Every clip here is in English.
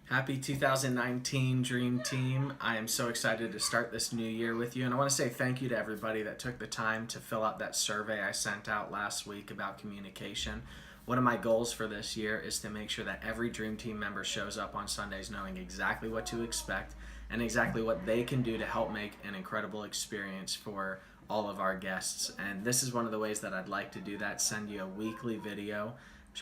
Happy 2019 Dream Team. I am so excited to start this new year with you. And I want to say thank you to everybody that took the time to fill out that survey I sent out last week about communication. One of my goals for this year is to make sure that every Dream Team member shows up on Sundays knowing exactly what to expect and exactly what they can do to help make an incredible experience for all of our guests. And this is one of the ways that I'd like to do that, send you a weekly video,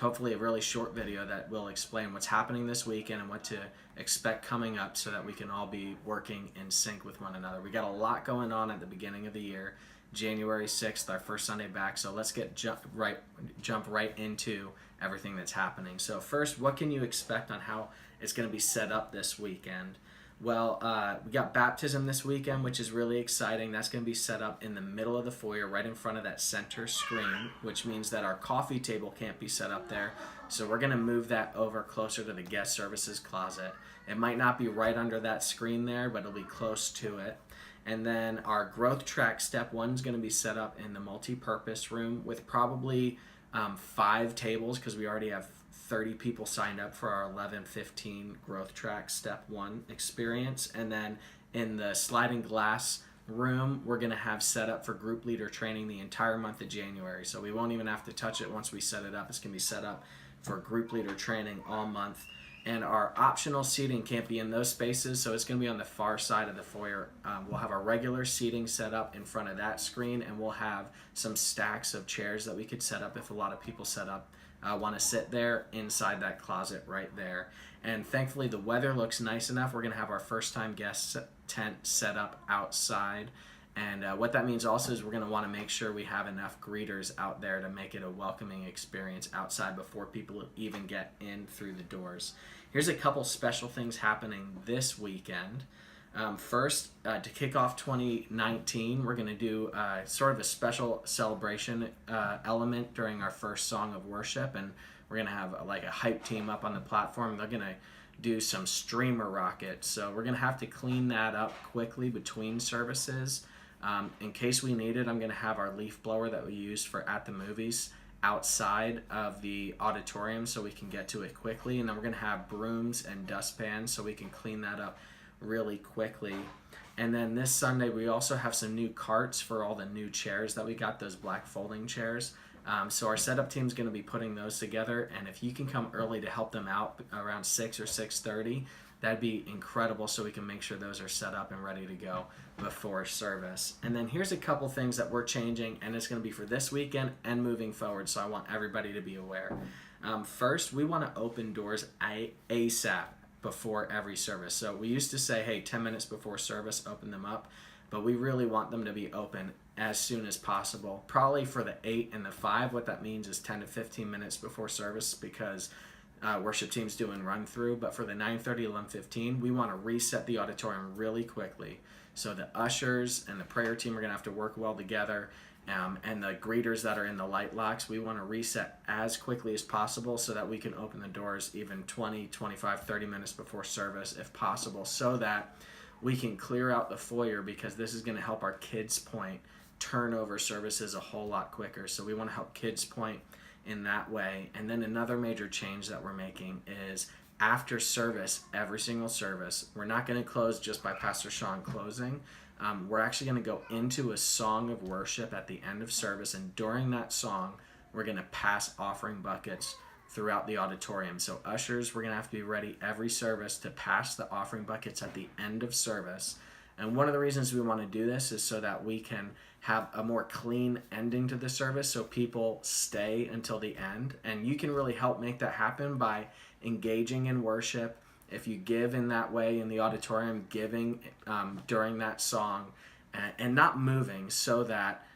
hopefully a really short video that will explain what's happening this weekend and what to expect coming up so that we can all be working in sync with one another. We got a lot going on at the beginning of the year. January 6th, our first Sunday back, so let's jump right into everything that's happening. So first, what can you expect on how it's going to be set up this weekend? Well, we got baptism this weekend, which is really exciting. That's going to be set up in the middle of the foyer, right in front of that center screen, which means that our coffee table can't be set up there. So we're going to move that over closer to the guest services closet. It might not be right under that screen there, but it'll be close to it. And then our growth track step 1 is going to be set up in the multi-purpose room with probably 5 tables, because we already have 30 people signed up for our 11:15 growth track step 1 experience. And then in the sliding glass room, we're going to have set up for group leader training the entire month of January. So we won't even have to touch it once we set it up. It's going to be set up for group leader training all month. And our optional seating can't be in those spaces, so it's going to be on the far side of the foyer. We'll have our regular seating set up in front of that screen, and we'll have some stacks of chairs that we could set up if a lot of people want to sit there inside that closet right there. And thankfully the weather looks nice enough. We're going to have our first time guest tent set up outside. And what that means also is we're going to want to make sure we have enough greeters out there to make it a welcoming experience outside before people even get in through the doors. Here's a couple special things happening this weekend. First, to kick off 2019, we're going to do sort of a special celebration element during our first song of worship, and we're going to have like a hype team up on the platform. They're going to do some streamer rockets, so we're going to have to clean that up quickly between services. In case we need it, I'm going to have our leaf blower that we use for at the movies outside of the auditorium so we can get to it quickly, and then we're going to have brooms and dustpans so we can clean that up really quickly. And then this Sunday we also have some new carts for all the new chairs that we got, those black folding chairs. So our setup team is going to be putting those together, and if you can come early to help them out around 6 or 6:30, that'd be incredible so we can make sure those are set up and ready to go before service. And then here's a couple things that we're changing, and it's going to be for this weekend and moving forward, so I want everybody to be aware. First, we want to open doors ASAP before every service. So we used to say, hey, 10 minutes before service, open them up, but we really want them to be open as soon as possible. Probably for the 8 and the 5, what that means is 10 to 15 minutes before service, because worship team's doing run through. But for the 9:30, 11:15, we want to reset the auditorium really quickly. So the ushers and the prayer team are going to have to work well together. And the greeters that are in the light locks, we want to reset as quickly as possible so that we can open the doors even 20, 25, 30 minutes before service if possible, so that we can clear out the foyer, because this is going to help our Kids Point turn over services a whole lot quicker. So we want to help Kids Point in that way. And then another major change that we're making is after service, every single service, we're not going to close just by Pastor Sean closing. We're actually going to go into a song of worship at the end of service, and during that song, we're going to pass offering buckets throughout the auditorium. So ushers, we're going to have to be ready every service to pass the offering buckets at the end of service. And one of the reasons we want to do this is so that we can have a more clean ending to the service, so people stay until the end. And you can really help make that happen by engaging in worship. If you give in that way in the auditorium, giving during that song, and not moving, so that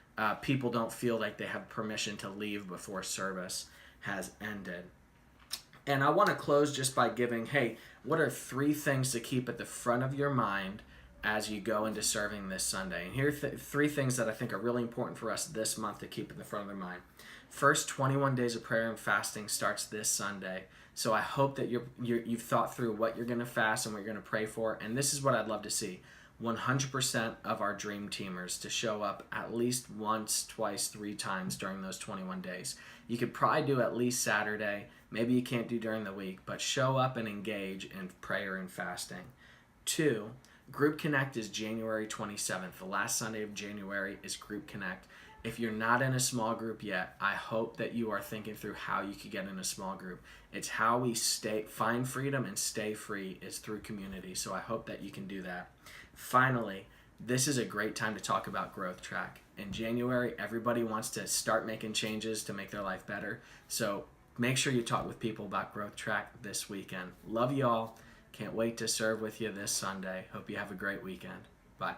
people don't feel like they have permission to leave before service has ended. And I want to close just by giving, hey, what are 3 things to keep at the front of your mind as you go into serving this Sunday? And here are 3 things that I think are really important for us this month to keep in the front of their mind. First, 21 days of prayer and fasting starts this Sunday. So I hope that you've thought through what you're going to fast and what you're going to pray for. And this is what I'd love to see. 100% of our dream teamers to show up at least once, twice, 3 times during those 21 days. You could probably do at least Saturday. Maybe you can't do during the week, but show up and engage in prayer and fasting. 2, Group Connect is January 27th. The last Sunday of January is Group Connect. If you're not in a small group yet, I hope that you are thinking through how you could get in a small group. It's how we find freedom and stay free is through community. So I hope that you can do that. Finally, this is a great time to talk about Growth Track. In January, everybody wants to start making changes to make their life better. So make sure you talk with people about Growth Track this weekend. Love you all. Can't wait to serve with you this Sunday. Hope you have a great weekend. Bye.